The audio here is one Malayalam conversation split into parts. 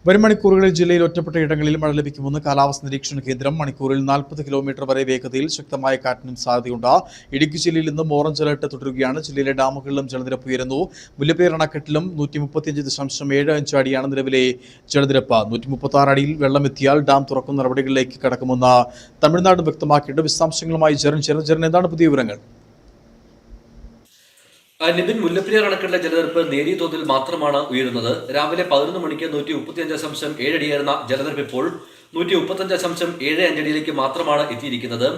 വരും മണിക്കൂറുകളിൽ ജില്ലയിൽ ഒറ്റപ്പെട്ട ഇടങ്ങളിൽ മഴ ലഭിക്കുമെന്ന് കാലാവസ്ഥാ നിരീക്ഷണ കേന്ദ്രം. മണിക്കൂറിൽ 40 കിലോമീറ്റർ വരെ വേഗതയിൽ ശക്തമായ കാറ്റിനും സാധ്യതയുണ്ട്. ഇടുക്കി ജില്ലയിൽ ഇന്നും ഓറഞ്ച് അലർട്ട് തുടരുകയാണ്. ജില്ലയിലെ ഡാമുകളിലും ജലനിരപ്പ് ഉയരുന്നു. മുല്ലപ്പെരിയാർ അണക്കെട്ടിലും 135.75 അടിയാണ് നിലവിലെ ജലനിരപ്പ്. 136 അടിയിൽ വെള്ളമെത്തിയാൽ ഡാം തുറക്കുന്ന നടപടികളിലേക്ക് കടക്കുമെന്ന് തമിഴ്നാട് വ്യക്തമാക്കിയിട്ട് വിശദാംശങ്ങളുമായി ജെറിൻ എന്താണ് പുതിയ വിവരങ്ങൾ? നിതിൻ, മുല്ലപ്പെരിയാർ അണക്കെട്ടിലെ ജലനിരപ്പ് നേരിയ തോതിൽ മാത്രമാണ് ഉയരുന്നത്. രാവിലെ 11 മണിക്ക് 135.7 അടിയായിരുന്ന ജലനിരപ്പ് ഇപ്പോൾ 135.75 അടിയിലേക്ക് മാത്രമാണ് എത്തിയിരിക്കുന്നത്.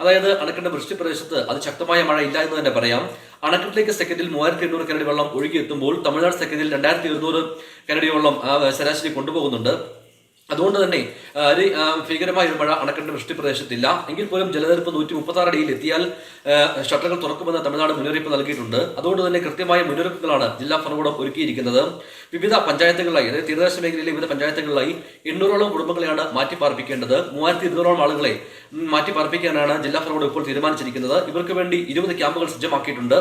അതായത് അണക്കെട്ടിന്റെ വൃഷ്ടിപ്രദേശത്ത് അതിശക്തമായ മഴ ഇല്ല എന്ന് തന്നെ പറയാം. അണക്കെട്ടിലേക്ക് സെക്കൻഡിൽ 3800 കനടി വെള്ളം ഒഴുകിയെത്തുമ്പോൾ തമിഴ്നാട് സെക്കൻഡിൽ 2200 കനടി വെള്ളം ശരാശരി കൊണ്ടുപോകുന്നുണ്ട്. അതുകൊണ്ട് തന്നെ ഭീകരമായ ഒരു മഴ അണക്കെട്ടിന്റെ വൃഷ്ടിപ്രദേശത്തില്ല. എങ്കിൽ പോലും ജലനിരപ്പ് 136 അടിയിൽ എത്തിയാൽ ഷട്ടറുകൾ തുറക്കുമെന്ന് തമിഴ്നാട് മുന്നറിയിപ്പ് നൽകിയിട്ടുണ്ട്. അതുകൊണ്ട് തന്നെ കൃത്യമായ മുന്നറിയിപ്പുകളാണ് ജില്ലാ ഭരണകൂടം ഒരുക്കിയിരിക്കുന്നത്. വിവിധ പഞ്ചായത്തുകളിലായി, അതായത് തീരദേശ മേഖലയിലെ വിവിധ പഞ്ചായത്തുകളിലായി 800ഓളം കുടുംബങ്ങളെയാണ് മാറ്റിപ്പാർപ്പിക്കേണ്ടത്. 3200ഓളം ആളുകളെ മാറ്റിപ്പാർപ്പിക്കാനാണ് ജില്ലാ ഭരണകൂടം ഇപ്പോൾ തീരുമാനിച്ചിരിക്കുന്നത്. ഇവർക്ക് വേണ്ടി 20 ക്യാമ്പുകൾ സജ്ജമാക്കിയിട്ടുണ്ട്.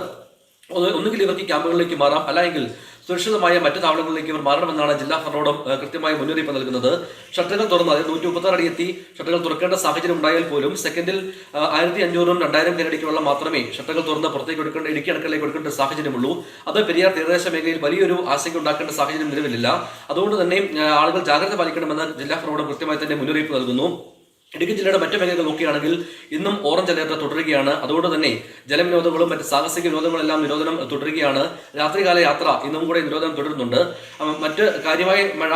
ഒന്നുകിൽ ഇവർക്ക് ക്യാമ്പുകളിലേക്ക് മാറാം, അല്ലെങ്കിൽ സുരക്ഷിതമായ മറ്റു താവളങ്ങളിലേക്ക് ഇവർ മാറണമെന്നാണ് ജില്ലാ ഭരണകൂടം കൃത്യമായ മുന്നറിയിപ്പ് നൽകുന്നത്. ഷട്ടറുകൾ തുറന്ന്, അതായത് 136 അടി എത്തി ഷട്ടറുകൾ തുറക്കേണ്ട സാഹചര്യം ഉണ്ടായാൽ പോലും സെക്കൻഡിൽ 1500-ഉം 2000 കനടിക്ക് വെള്ളം മാത്രമേ ഷട്ടറുകൾ തുറന്ന് പുറത്തേക്ക് എടുക്കേണ്ട, ഇടുക്കി അണക്കെട്ടിലേക്ക് എടുക്കേണ്ട സാഹചര്യമുള്ളൂ. അത് പെരിയാർ തീരദേശ മേഖലയിൽ വലിയൊരു ആശങ്ക ഉണ്ടാക്കേണ്ട സാഹചര്യം നിലവിലില്ല. അതുകൊണ്ട് തന്നെ ആളുകൾ ജാഗ്രത പാലിക്കണമെന്ന് ജില്ലാ ഭരണകൂടം കൃത്യമായി തന്നെ മുന്നറിയിപ്പ് നൽകുന്നു. ഇടുക്കി ജില്ലയുടെ മറ്റു മേഖലകൾ നോക്കുകയാണെങ്കിൽ ഇന്നും ഓറഞ്ച് അലർട്ട് തുടരുകയാണ്. അതുകൊണ്ട് തന്നെ ജലവിനോദങ്ങളും മറ്റ് സാഹസിക വിനോദങ്ങളെല്ലാം നിരോധനം തുടരുകയാണ്. രാത്രികാല യാത്ര ഇന്നും കൂടെ നിരോധനം തുടരുന്നുണ്ട്. മറ്റ് കാര്യമായ മഴ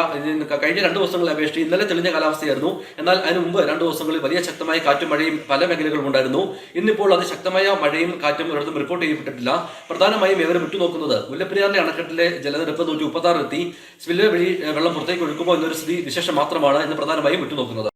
കഴിഞ്ഞ 2 ദിവസങ്ങളെ അപേക്ഷിച്ച് ഇന്നലെ തെളിഞ്ഞ കാലാവസ്ഥയായിരുന്നു. എന്നാൽ അതിന് മുമ്പ് 2 ദിവസങ്ങളിൽ വലിയ ശക്തമായ കാറ്റും മഴയും പല മേഖലകളിലും ഉണ്ടായിരുന്നു. ഇന്നിപ്പോൾ അതിശക്തമായ മഴയും കാറ്റും ഒരിടത്തും റിപ്പോർട്ട് ചെയ്യപ്പെട്ടിട്ടില്ല. പ്രധാനമായും ഇവർ വിട്ടുനോക്കുന്നത് മുല്ലപ്പെരിയാറിലെ അണക്കെട്ടിലെ ജലനിരപ്പ് 136 എത്തി സ്പിൽവേ വഴി വെള്ളം പുറത്തേക്ക് ഒഴുക്കുമോ എന്നൊരു സ്ഥിതി വിശേഷം മാത്രമാണ് ഇന്ന് പ്രധാനമായും വിട്ടുനോക്കുന്നത്.